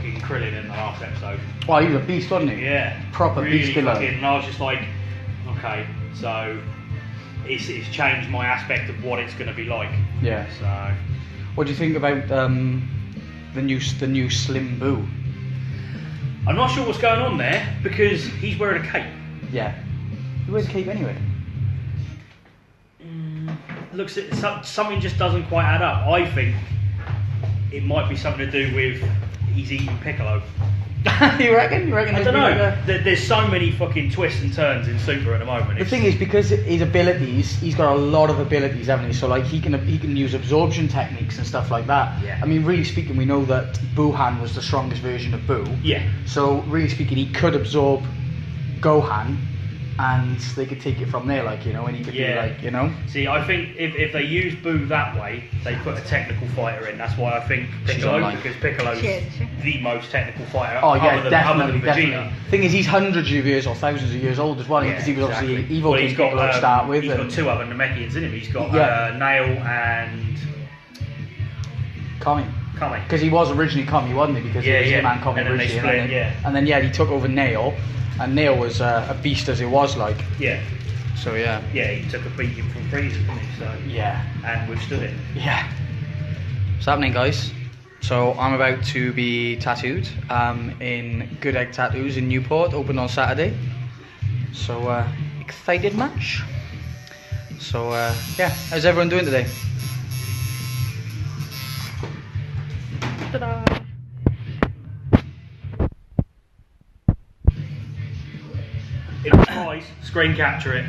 fucking Krillin in the last episode. Oh, he was a beast, wasn't he? Yeah. Proper really beast killer. fucking, and I was just like, okay, so it's changed my aspect of what it's going to be like. Yeah. So, what do you think about the new Slim Boo? I'm not sure what's going on there because he's wearing a cape. Yeah. He wears a cape anyway. Looks at something just doesn't quite add up. I think it might be something to do with he's eating Piccolo. You reckon? I don't know. There's so many fucking twists and turns in Super at the moment. The thing is, because his abilities, he's got a lot of abilities, haven't he? So like he can use absorption techniques and stuff like that. Yeah. I mean, really speaking, we know that Buhan was the strongest version of Boo. Yeah. So really speaking, he could absorb Gohan, and they could take it from there, like, you know, and he could do, like, you know. See, I think if they use Boo that way, they put a technical fighter in. That's why I think Piccolo, because Piccolo's the most technical fighter. Oh yeah, other than definitely. Vegeta. Thing is, he's hundreds of years or thousands of years old as well, because he was obviously evil King Piccolo to start with. He's got two other Namekians in him. He's got Nail and Kami. Because he was originally Kami, wasn't he? Because it was him and Kami originally. And then he took over Nail. And Nail was a beast as it was, like. Yeah. So yeah. Yeah, he took a beating from Frieza, didn't he? So. Yeah. And withstood it. Yeah. What's happening, guys? So I'm about to be tattooed in Good Egg Tattoos in Newport, open on Saturday. So excited much? So yeah, how's everyone doing today? Ta-da! It was nice. Screen capture it.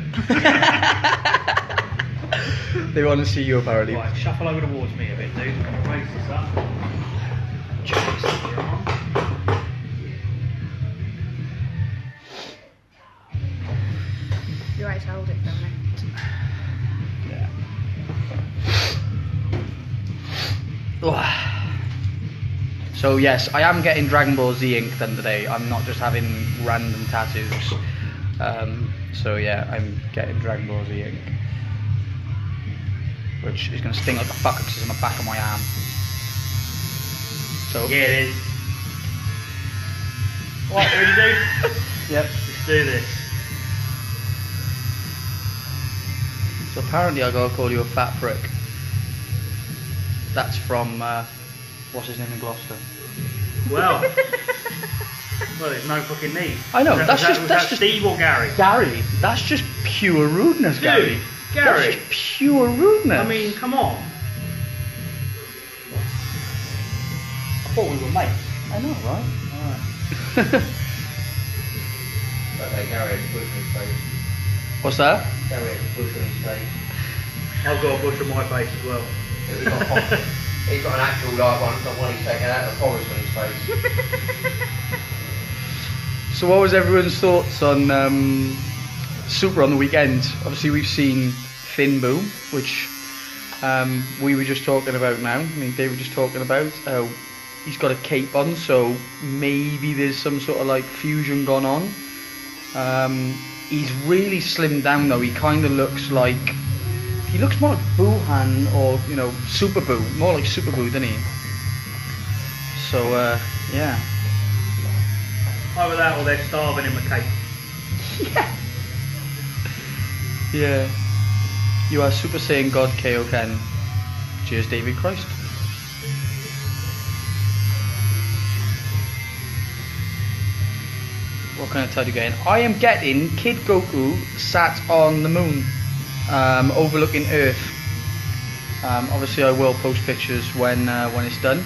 They want to see you apparently. Right, shuffle over towards me a bit, dude. I'm gonna raise this up. Check this up. You're right to hold it for a minute. Yeah. So yes, I am getting Dragon Ball Z ink done today. I'm not just having random tattoos. So yeah, I'm getting Dragon Ball Z ink, which is going to sting like a fucker because it's on the back of my arm. So yeah, it is. What, ready to do? Yep. Let's do this. So apparently I gotta call you a fat prick. That's from what's his name in Gloucester? Well, there's no fucking need. I know. Was that's just Steve or Gary. Gary. That's just pure rudeness, Dude, Gary. Gary. That's just pure rudeness. I mean, come on. I thought we were mates. I know, right? Alright. Okay, Gary has a bush on his face. What's that? Gary has a bush on his face. I've got a bush on my face as well. He's got an actual like one, not one he's taken out of the forest on his face. So what was everyone's thoughts on Super on the weekend? Obviously we've seen Finn Boom, which we were just talking about now. I mean, they were just talking about how he's got a cape on, so maybe there's some sort of like fusion gone on. He's really slimmed down though. He kind of looks like, he looks more like Buhan or, you know, Super Boo, more like Super Boo, doesn't he? So yeah. Either that or they're starving him a cake. Yeah. Yeah. You are Super Saiyan God Kaioken. Cheers, David Christ. What kind of tattoo getting? I am getting Kid Goku sat on the moon, overlooking Earth. Obviously, I will post pictures when it's done.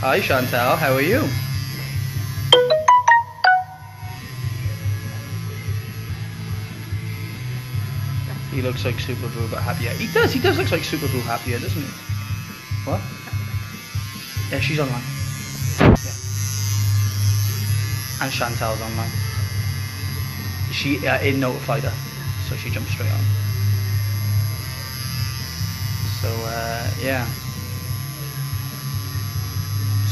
Hi Chantal, how are you? He looks like Super Boo but happier. He does look like Super Boo happier, doesn't he? What? Yeah, she's online. Yeah. And Chantal's online. She it notified her, so she jumped straight on. So yeah.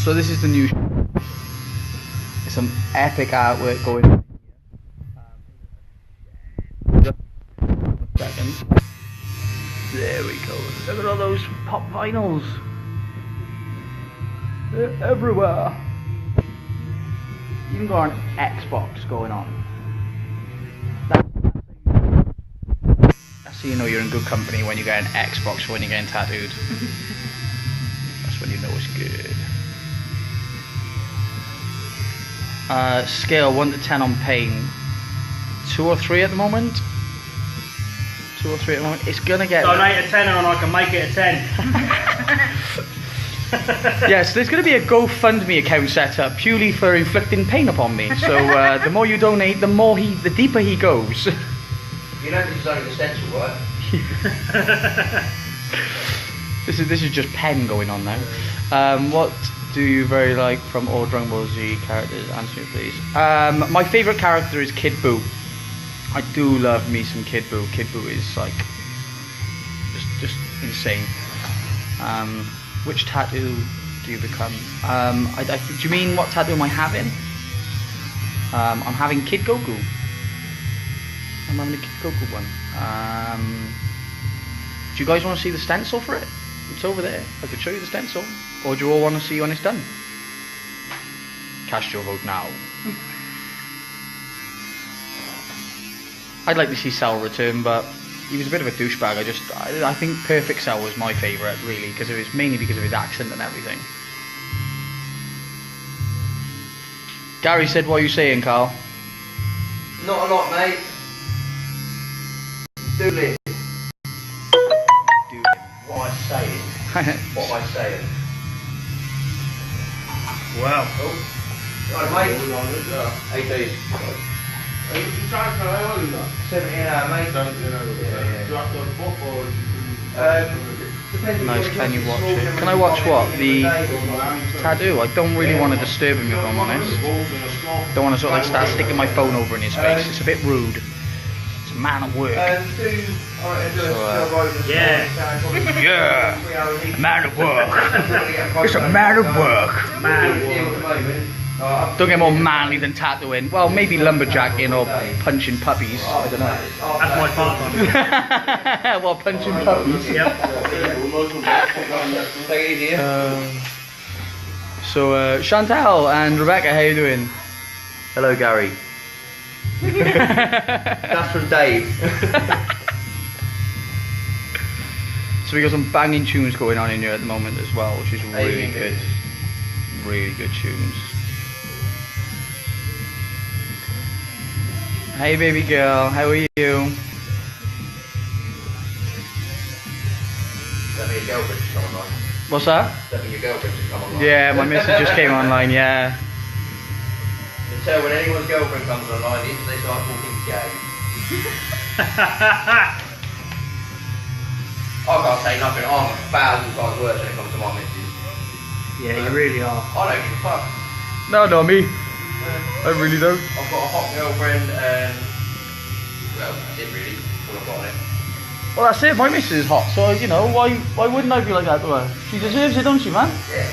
So this is the new. Some epic artwork going on. Second. There we go. Look at all those pop vinyls. They're everywhere. You even got an Xbox going on. That's how you know you're in good company, when you get an Xbox when you're getting tattooed. That's when you know it's good. Scale 1 to 10 on pain. 2 or 3 at the moment. 2 or 3 at the moment. It's gonna get. Donate a tenner and I can make it a 10. Yes, there's gonna be a GoFundMe account set up purely for inflicting pain upon me. So the more you donate, the deeper he goes. You know this is only the stencil, right? This is just pen going on now. What do you very like from all Dragon Ball Z characters? Answer me, please. My favourite character is Kid Buu. I do love me some Kid Buu. Kid Buu is like just insane. Which tattoo do you become? Do you mean what tattoo am I having? I'm having Kid Goku. I'm having a Kid Goku one. Do you guys want to see the stencil for it? It's over there. I could show you the stencil. Or do you all want to see when it's done? Cast your vote now. I'd like to see Cell return, but he was a bit of a douchebag. I think Perfect Cell was my favourite, really, mainly because of his accent and everything. Gary said, "What are you saying, Carl?" Not a lot, mate. Doodling. What am I saying? What am I saying? Wow. Oh. Right, mate. 18. 17 mate. Nice, can you watch it? Can I watch what? The tattoo? I don't really want to disturb him, if I'm honest. Don't want to sort of like start sticking my phone over in his face. It's a bit rude. It's a man at work. Yeah. Yeah. A man at work. It's a man at work. Don't get more manly than tattooing. Well, maybe lumberjacking or punching puppies. I don't know. That's my part-time. Well, punching puppies. Yep. Take it easy. So, Chantal and Rebecca, how you doing? Hello, Gary. That's from Dave. So we got some banging tunes going on in here at the moment as well, which is really good. Really good tunes. Hey baby girl, how are you? That means your girlfriend just come online. What's that? That means your girlfriend just come online. Yeah, my missus just came online, yeah. You can tell when anyone's girlfriend comes online, they start talking gay. I can't say nothing. I'm 1,000 times worse when it comes to my missus. Yeah, you really are. I don't give a fuck. No, not me. I really don't. I've got a hot girlfriend and... Well, that's it really. All I've got on it. Well, that's it. My missus is hot, so you know why wouldn't I be like that to her? She deserves it, don't she, man? Yeah.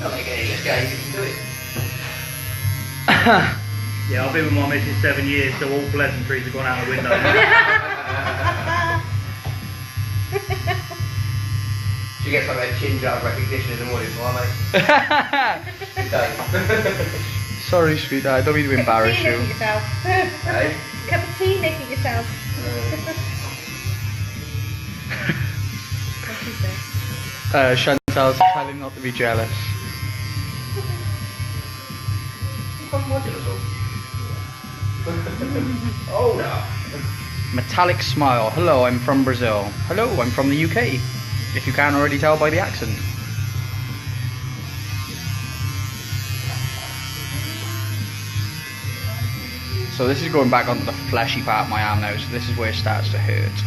Not make any less gay if you can do it. Yeah, I've been with my missus 7 years, so all pleasantries have gone out the window. She gets like a chin out of recognition in the morning, mate. Sorry, sweetheart. I don't mean to embarrass you. Hey? Cup of tea, Nick it yourself. What'd she say? Chantal's telling him not to be jealous. Oh no. Metallic smile. Hello, I'm from Brazil. Hello, I'm from the UK. If you can't already tell by the accent. So this is going back onto the fleshy part of my arm now, so this is where it starts to hurt.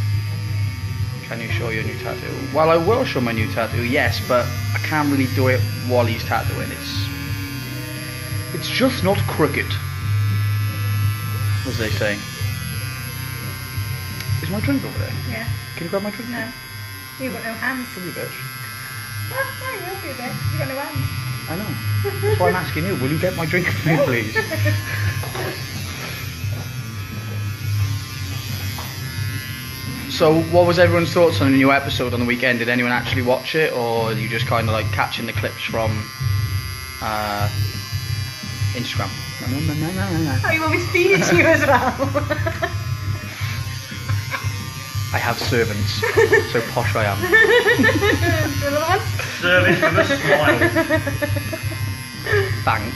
Can you show your new tattoo? Well, I will show my new tattoo, yes, but I can't really do it while he's tattooing. It's just not cricket, as they say. Is my drink over there? Yeah. Can you grab my drink? No. You've got no hands. Come here, bitch. Oh, no, you'll be a bit. You've got no hands. I know. That's why I'm asking you. Will you get my drink for me, please? So, what was everyone's thoughts on the new episode on the weekend? Did anyone actually watch it, or are you just kind of like catching the clips from Instagram? Oh, you want me to feed it to you as well? I have servants, so posh I am. Another one? Service with a smile. Bank.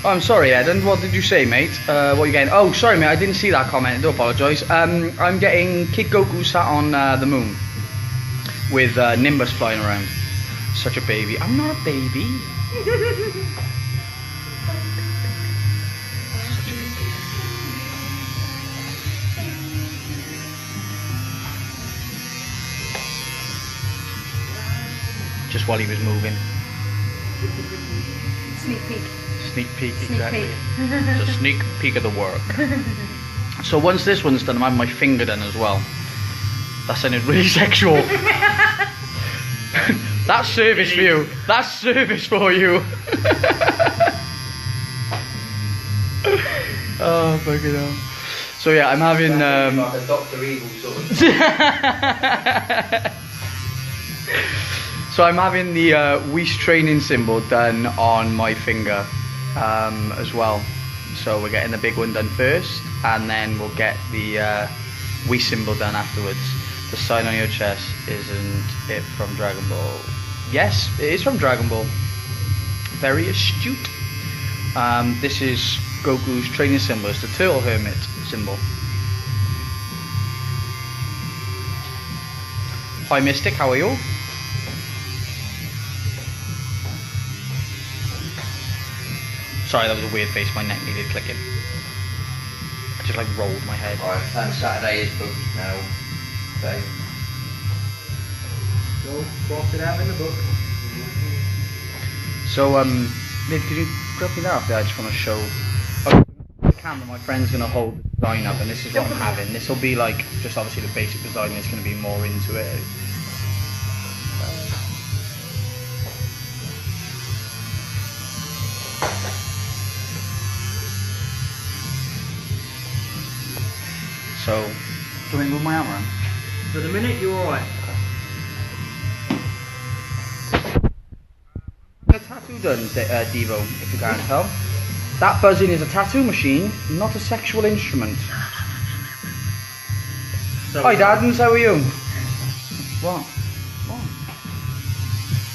Oh, I'm sorry, Eden. What did you say, mate? What are you getting? Oh, sorry, mate. I didn't see that comment. I do apologise. I'm getting Kid Goku sat on the moon with Nimbus flying around. Such a baby. I'm not a baby. Just while he was moving. Sneak peek. Sneak peek, Sneak exactly. peek. It's a sneak peek of the work. So once this one's done, I'm having my finger done as well. That sounded really sexual. That's service for you. That's service for you. Oh, fucking hell. So yeah, I'm having... like a Dr. Evil sort of. So I'm having the Whis training symbol done on my finger as well. So we're getting the big one done first, and then we'll get the Whis symbol done afterwards. The sign on your chest, isn't it from Dragon Ball? Yes, it is from Dragon Ball. Very astute. This is Goku's training symbol. It's the Turtle Hermit symbol. Hi Mystic, how are you? Sorry, that was a weird face. My neck needed clicking. I just like rolled my head. Alright, and Saturday is booked now. So. Go cross it out in the book. So, Liv, could you grab me that off there? I just want to show. Oh, the camera, my friend's going to hold the design up, and this is what I'm having. This will be like, just obviously the basic design, there's going to be more into it. So, do you want me to move my arm around? For the minute, you're alright. A tattoo done, Devo, if you can't tell. That buzzing is a tattoo machine, not a sexual instrument. So, Hi, Daddens, how are you? What?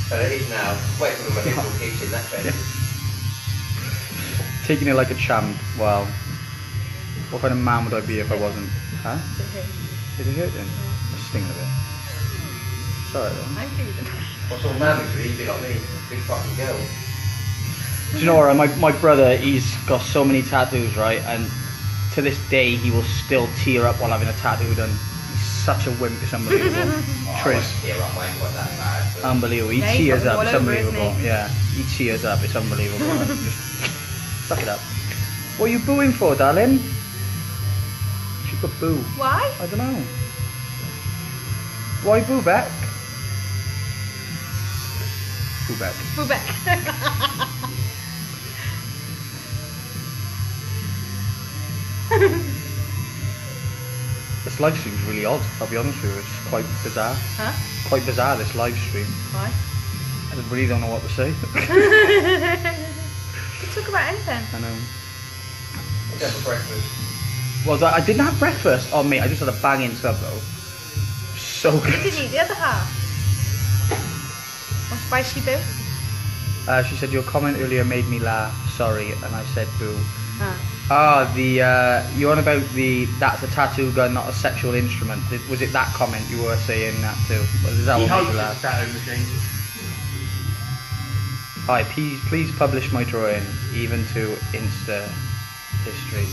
So it is now. Wait for the little kicks in that bed. Taking it like a champ. Wow. What kind of man would I be if I wasn't? Huh? Is it hurting? A sting of it. Sorry then. I'm feeling. What sort of man would you be like me? Big fucking girl. Do you know what? My brother, he's got so many tattoos, right? And to this day, he will still tear up while having a tattoo done. He's such a wimp, it's unbelievable. Oh, Triz. I won't tear up, I ain't got that bad. But Unbelievable. He Yeah, he's tears got up, all it's over, isn't unbelievable. he? Yeah, he tears up, it's unbelievable. Just suck it up. What are you booing for, darling? She could boo. Why? I don't know. Why boo back? Boo back. We're back. This live stream's really odd, I'll be honest with you. It's quite bizarre. Huh? Quite bizarre, this live stream. Why? I really don't know what to say. We talk about anything. I know. what's that for breakfast? Well, I didn't have breakfast. Oh, mate, I just had a banging sub, though. So What did good. you eat? The other half? What spicy boo? She said, your comment earlier made me laugh. Sorry. And I said, boo. Huh. You on about that's a tattoo gun, not a sexual instrument. Was it that comment you were saying that too? Is that he what made hopes you it's laugh? tattoo machine. Hi, please publish my drawing, even to Insta history.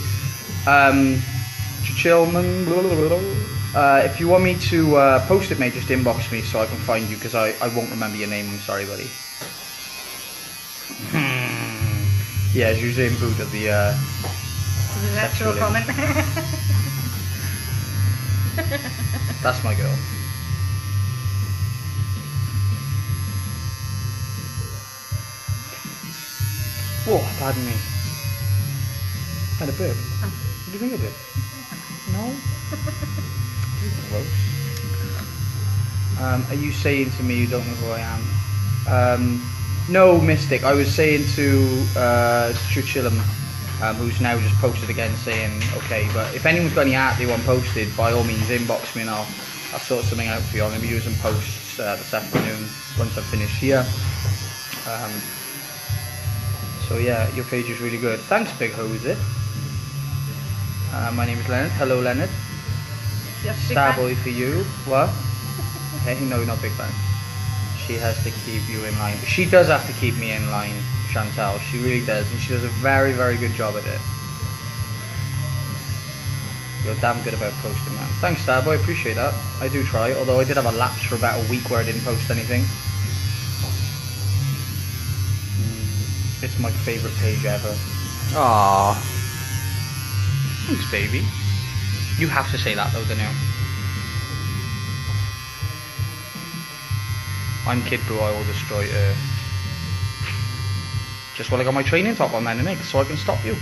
Chillman, blah, blah, blah. If you want me to post it, mate, just inbox me so I can find you, because I won't remember your name. I'm sorry, buddy. Yeah, it's usually in boot of the So the actual Sexual comment. that's my girl. Whoa, pardon me. Had a burp. What do you think I did? No? Gross. Are you saying to me you don't know who I am? No, Mystic. I was saying to Chuchillum, who's now just posted again saying, okay, but if anyone's got any art they want posted, by all means inbox me and I'll sort something out for you. I'm going to be using posts this afternoon once I've finished here. So yeah, your page is really good. Thanks, Big Hose. My name is Leonard. Hello, Leonard. Starboy for you. What? Hey, no, not big fan. She has to keep you in line. She does have to keep me in line, Chantal. She really does, and she does a very, very good job at it. You're damn good about posting, man. Thanks, Starboy. I appreciate that. I do try, although I did have a lapse for about a week where I didn't post anything. It's my favourite page ever. Aww. Thanks, baby. You have to say that, though, don't you? I'm Kid Boo, I will destroy Earth. Just while I got my training top on then, innit? So I can stop you.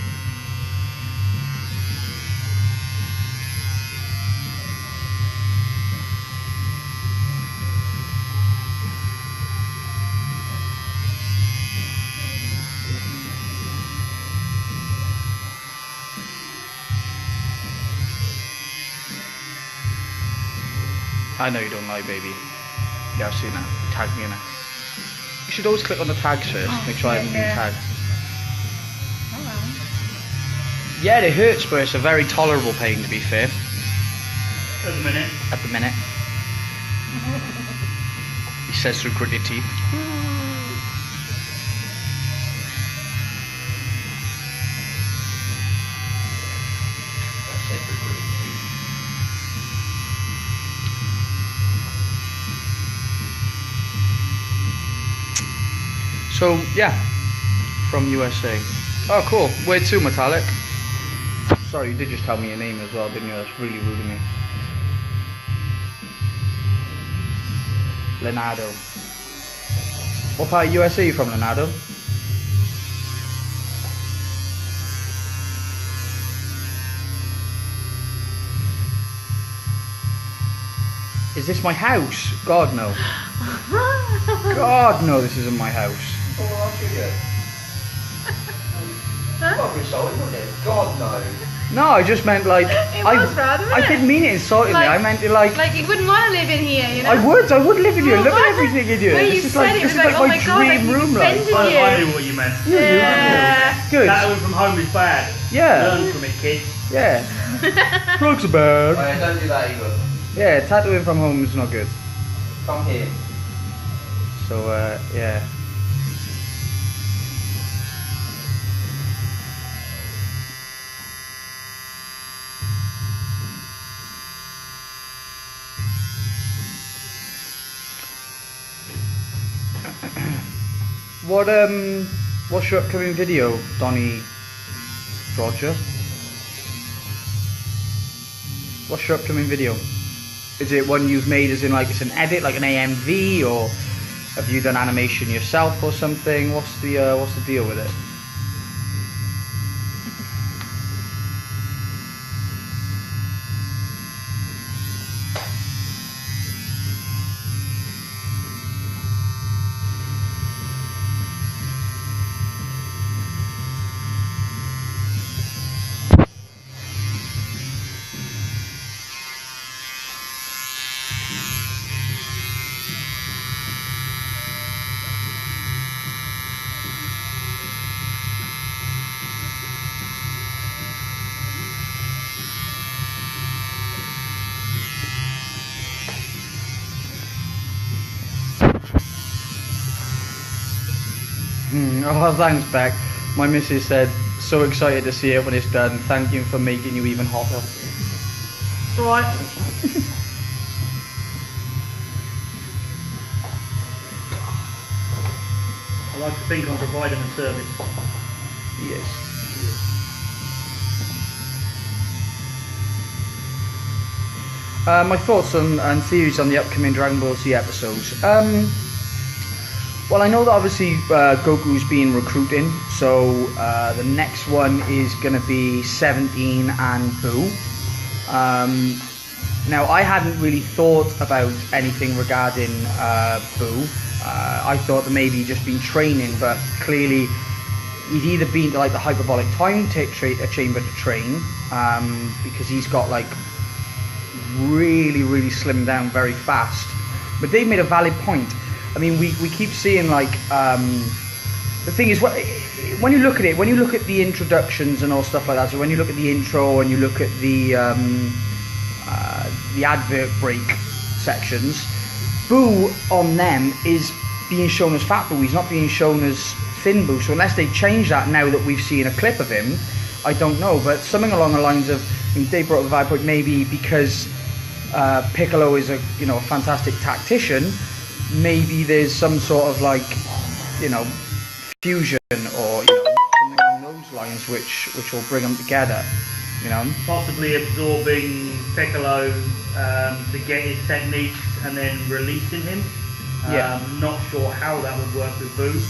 I know you don't lie, baby. Yeah, I've seen that. Tag me in it. You should always click on the tags first, make sure I haven't been tagged. Yeah, it hurts, but it's a very tolerable pain, to be fair. At the minute. At the minute. He says through gritted teeth. So yeah, from USA. Oh cool, where to, Metallic? Sorry, you did just tell me your name as well, didn't you? That's really rude of me. Leonardo. What part of USA are you from, Leonardo? Is this my house? God no. God no, this isn't my house. Oh, I'll show you. Huh? Insulting, wasn't it? God no. No, I just meant like It was rather, I didn't mean it insultingly. I meant it like you wouldn't want to live in here, you know. I would live in here. Well, Live in what? everything in here. When This you is said like it, this it is was like like, my oh my God, like dream you room life. offended I knew what you meant. Yeah. Good. Tattooing from home is bad. Yeah. Learn from it, kids. Yeah. Drugs are bad. Right, don't do that either. Yeah, tattooing from home is not good. Come here. So yeah. What's your upcoming video, Donny Roger? What's your upcoming video? Is it one you've made as in like it's an edit, like an AMV, or have you done animation yourself or something? What's the deal with it? Oh, thanks, Beck. My missus said, so excited to see it when it's done. Thank you for making you even hotter. Right. I like to think I'm providing a service. Yes. My thoughts and theories on the upcoming Dragon Ball Z episodes. Well, I know that obviously Goku's been recruiting, so the next one is going to be 17 and Boo. Now, I hadn't really thought about anything regarding Boo. I thought that maybe he'd just been training, but clearly he'd either been to like the hyperbolic time chamber to train, because he's got like really slimmed down very fast. But they've made a valid point. I mean, we keep seeing like the thing is, when you look at it, when you look at the introductions and all stuff like that, so when you look at the intro and you look at the advert break sections, Boo on them is being shown as Fat Boo. He's not being shown as Thin Boo. So unless they change that now that we've seen a clip of him, I don't know. But something along the lines of, I mean, they brought up the vibe point, maybe because Piccolo is a fantastic tactician. Maybe there's some sort of like, fusion or something along those lines, which will bring them together. Possibly absorbing Piccolo to get his techniques and then releasing him. Not sure how that would work with Boo,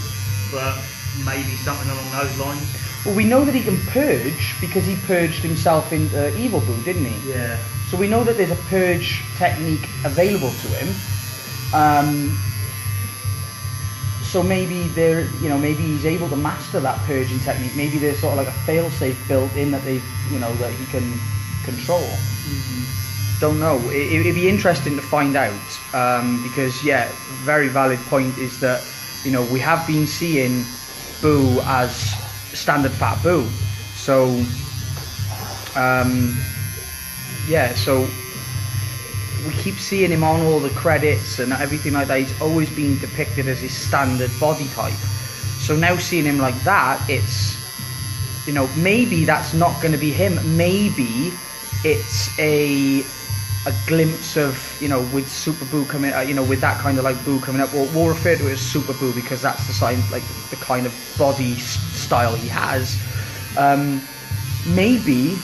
but maybe something along those lines. Well, we know that he can purge because he purged himself into Evil Boo, didn't he? Yeah. So we know that there's a purge technique available to him. So maybe maybe he's able to master that purging technique. Maybe there's sort of like a failsafe built in that that he can control. Mm-hmm. Don't know. It'd be interesting to find out, because very valid point is that we have been seeing Boo as standard Fat Boo. So so we keep seeing him on all the credits and everything like that. He's always been depicted as his standard body type. So now seeing him like that, it's, maybe that's not going to be him. Maybe it's a glimpse of, with Super Boo coming, with that kind of like Boo coming up. We'll refer to it as Super Boo because that's the sign, like the kind of body style he has. Maybe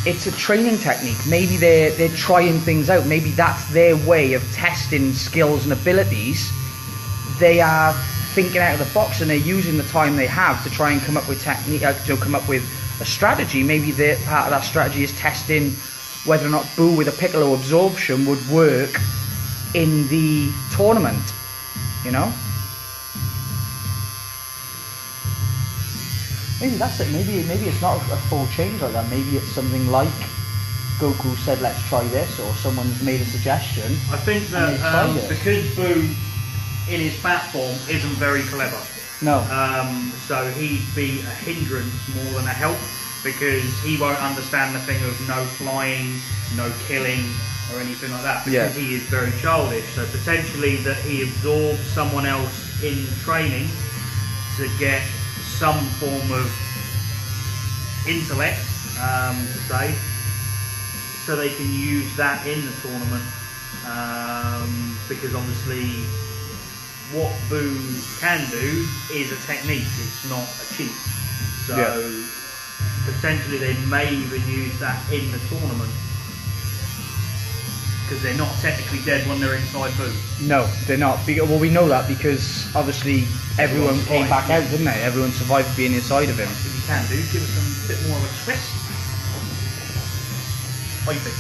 it's a training technique. Maybe they're trying things out. Maybe that's their way of testing skills and abilities. They are thinking out of the box and they're using the time they have to try and come up with technique, to come up with a strategy. Maybe part of that strategy is testing whether or not Boo with a Piccolo absorption would work in the tournament. Maybe that's it. Maybe it's not a full change like that. Maybe it's something like Goku said, "Let's try this," or someone's made a suggestion. I think that because Boo in his fat form isn't very clever. No. So he'd be a hindrance more than a help, because he won't understand the thing of no flying, no killing, or anything like that. Because he is very childish. So potentially that he absorbs someone else in training to get some form of intellect, to say, so they can use that in the tournament, because obviously what Boo can do is a technique, it's not a cheat. So potentially they may even use that in the tournament, because they're not technically dead when they're inside Boo. No, they're not. Well, we know that because obviously everyone came back out, didn't they? Everyone survived being inside of him. If you can do, give us a bit more of a twist. What do you think?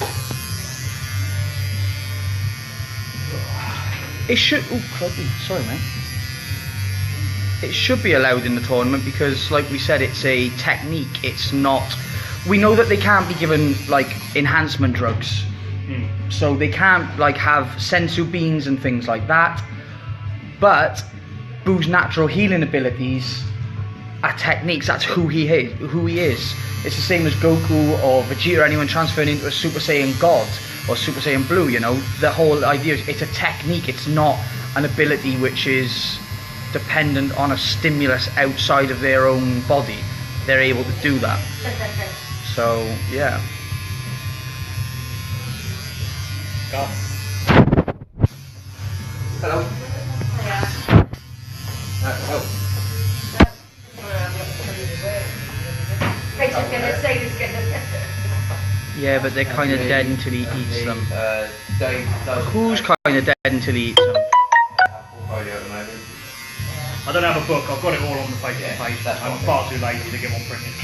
It should. Oh, crikey. Sorry, mate. It should be allowed in the tournament because, like we said, it's a technique. It's not. We know that they can't be given like enhancement drugs. So they can't like have sensu beans and things like that, but Boo's natural healing abilities are techniques. That's who he is. It's the same as Goku or Vegeta or anyone transferring into a Super Saiyan God or Super Saiyan Blue. The whole idea is it's a technique. It's not an ability which is dependent on a stimulus outside of their own body. They're able to do that. So yeah. Go. Hello. Hello. Rachel's gonna say this gonna. Yeah, but they're kind of dead until he eats them. Dave does. Who's kind of dead until he eats them? Portfolio at the moment. I don't have a book. I've got it all on the Facebook page. I'm far too lazy to get one printed.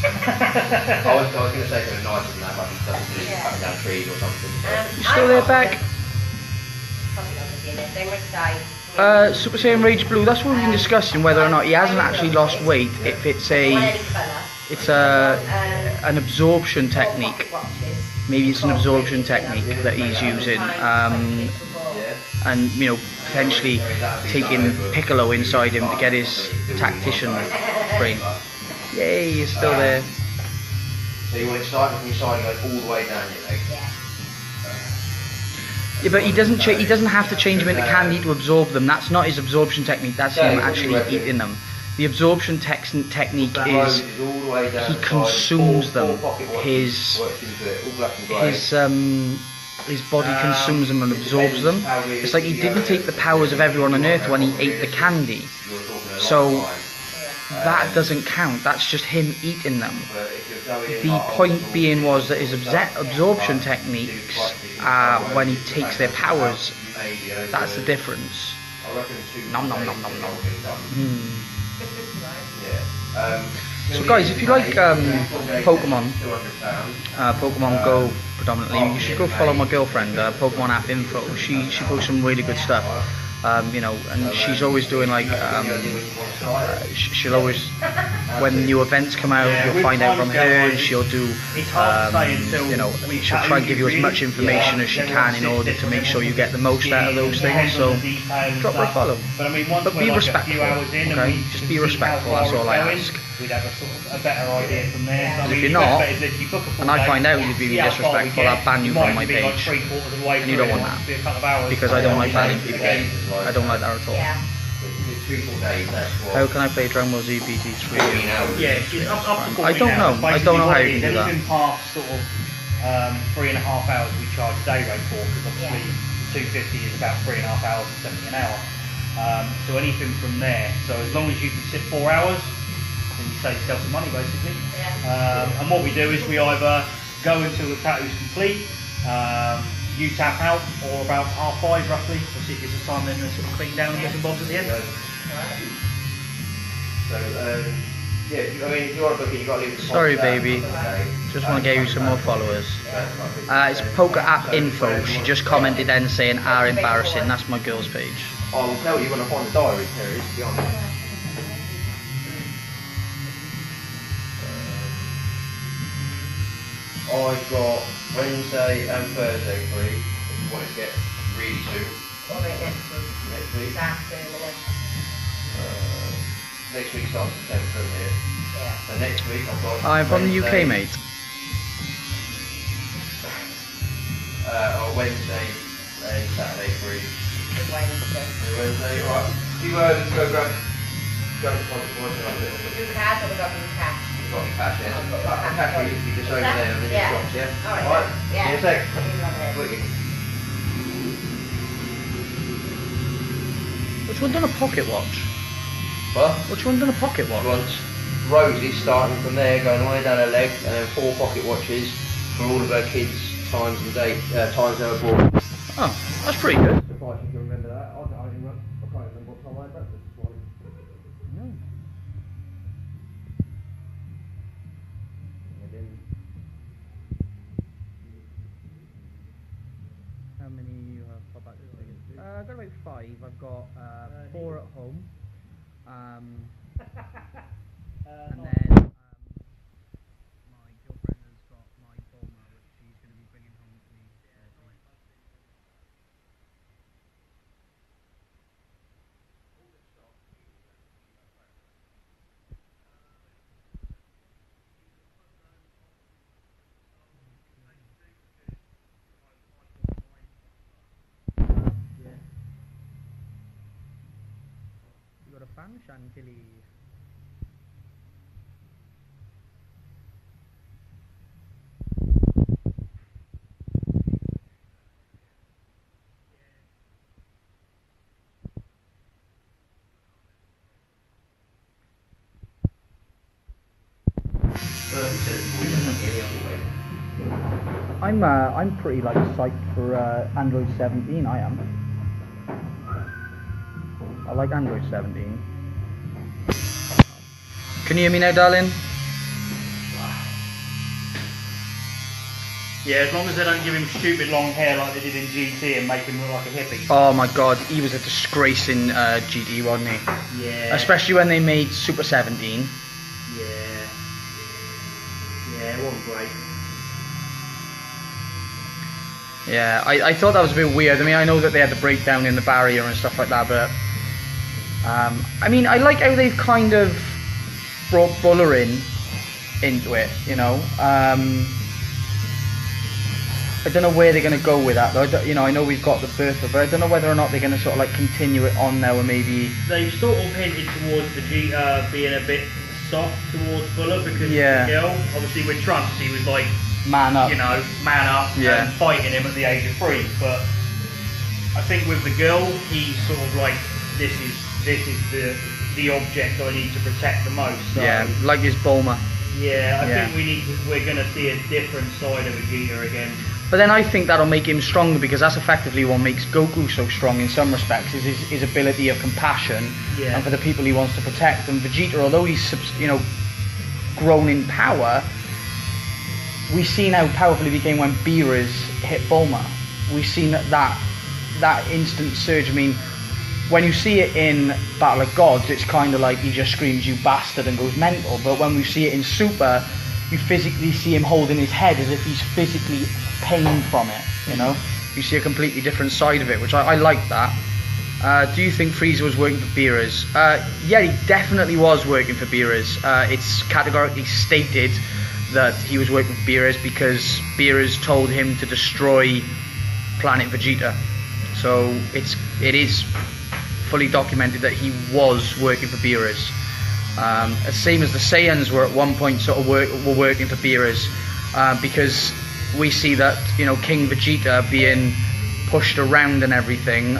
I was going to say something nicer than that, like he doesn't do it cutting down trees or something. You still there, Beck? Super Saiyan Rage Blue. That's what we've been discussing, whether or not he hasn't actually lost weight. If it's an absorption technique. Maybe it's an absorption technique that he's using, and you know, potentially taking Piccolo inside him to get his tactician brain. Yay, he's still there. So you want it starting from your side and goes all the way down your leg? Yeah, but he doesn't have to change them into candy to absorb them. That's not his absorption technique. That's him actually eating them. The absorption technique is he consumes them. His body consumes them and absorbs them. It's like he didn't take the powers of everyone on Earth when he ate the candy. So that doesn't count. That's just him eating them. The point being was that his absorption techniques are when he takes their powers. That's the difference. Nom nom nom nom nom. So guys, if you like Pokemon Go predominantly, you should go follow my girlfriend, Pokemon App Info. She posts some really good stuff. You know, and she's always doing like she'll always, when new events come out, you'll find out from her, and she'll do you know, she'll try and give you as much information as she can in order to make sure you get the most out of those things. So drop her a follow, but be respectful, okay? Just be respectful, that's all I ask. We'd have a better idea from there. Because if you're not, and I find out you're being disrespectful, I'll ban you from my page, and you don't want that, because I don't like banning people. I don't like that at all. How can I play Dragon Ball Z BT3? Yeah, I don't know. I don't know how you can do that. Anything past sort of 3.5 hours we charge day rate for, because obviously 250 is about 3.5 hours and 70 an hour. So anything from there. So as long as you can sit 4 hours, then you save yourself some money basically. And what we do is we either go until the tattoo's complete, you tap out, or about 5:30 roughly. Obviously it gives us time then to sort of clean down and get some bobs at the end. So yeah, I mean, if you want to book it, you've got to leave it. Sorry baby, just want to get you some more followers. It's Poker App Info. She just commented then saying are embarrassing. That's my girl's page. I will tell you when I find the diary, there it is, to be honest. I've got Wednesday and Thursday free, if you want to get really soon. What about next week? Next week? Next week starts at 10 from here. Yeah. So next week I've got I'm from the UK, mate. Wednesday and Saturday free. Wednesday. Right. You just go grab the content. Do cash or we got blue cash? You've got your cash, yeah? Cash will be just over there and then your drops, yeah? Alright. Yeah. In a sec. Wicked. Which one done a pocket watch? What? Which one done a pocket watch? Once Rosie's starting from there, going all the way down her leg, and then 4 pocket watches for all of her kids' times and times they were born. Oh, that's pretty good. Surprised you can remember that. I can't remember what time I had breakfast this morning. No. How many you have pop out this week? I've got about 5. I've got 4 at home. And then my girlfriend has got my Bulma, which she's going to be bringing home to me. You got a fan, Chantilly? I'm pretty like psyched for Android 17. I am. I like Android 17. Can you hear me now, darling? Yeah, as long as they don't give him stupid long hair like they did in GT and make him look like a hippie. Oh my god, he was a disgrace in GT, wasn't he? Yeah. Especially when they made Super 17. Yeah. Yeah, it wasn't great. Yeah, I thought that was a bit weird. I mean, I know that they had the breakdown in the barrier and stuff like that, but I mean, I like how they've kind of brought Buller into it, you know. I don't know where they're going to go with that, though. I know we've got the Bertha, but I don't know whether or not they're going to sort of like continue it on now, or maybe they've sort of hinted towards the being a bit soft towards Buller because yeah. of the girl. Obviously, with Trunks, he was like, man up, you know, man up yeah. and fighting him at the age of 3. But I think with the girl, he's sort of like, this is the object I need to protect the most. So, yeah, like his Bulma. Yeah, I think we're going to see a different side of Vegeta again. But then I think that'll make him stronger, because that's effectively what makes Goku so strong in some respects, is his ability of compassion and for the people he wants to protect. And Vegeta, although he's, you know, grown in power, we see how powerful he became when Beerus hit Bulma. We've seen that instant surge. I mean, when you see it in Battle of Gods, it's kind of like he just screams, "You bastard," and goes mental. But when we see it in Super, you physically see him holding his head as if he's physically pained from it, you know? You see a completely different side of it, which I like that. Do you think Frieza was working for Beerus? Yeah, he definitely was working for Beerus. It's categorically stated that he was working for Beerus because Beerus told him to destroy planet Vegeta. So it is fully documented that he was working for Beerus. Same as the Saiyans were at one point sort of were working for Beerus, because we see that, you know, King Vegeta being pushed around and everything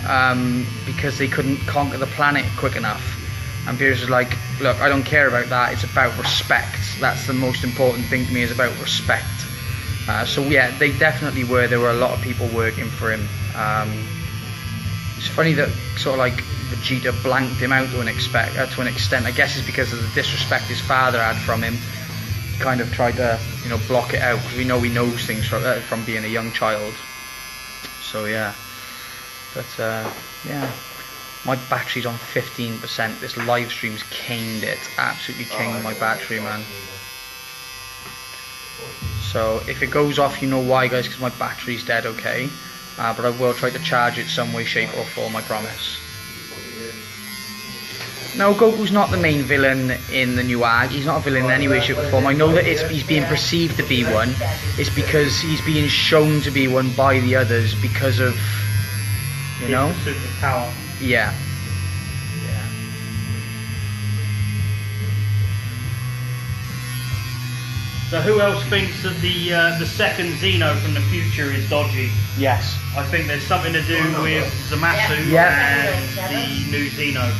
because they couldn't conquer the planet quick enough. And Beerus was like, look, I don't care about that, it's about respect. That's the most important thing to me, is about respect. So yeah, they definitely were. There were a lot of people working for him. It's funny that sort of like Vegeta blanked him out to an extent. I guess it's because of the disrespect his father had from him. He kind of tried to, you know, block it out, because we know he knows things from being a young child. So yeah, but yeah, my battery's on 15%. This live stream's caned it, absolutely caned my battery, man. So if it goes off, you know why, guys, because my battery's dead, okay? But I will try to charge it some way, shape or form, I promise. No, Goku's not the main villain in the new ARC. He's not a villain in any way, shape or form. I know that he's being perceived to be one. It's because he's being shown to be one by the others because of, you know? Superpower. Yeah. So who else thinks that the second Xeno from the future is dodgy? Yes. I think there's something to do with Zamasu and the new Xeno.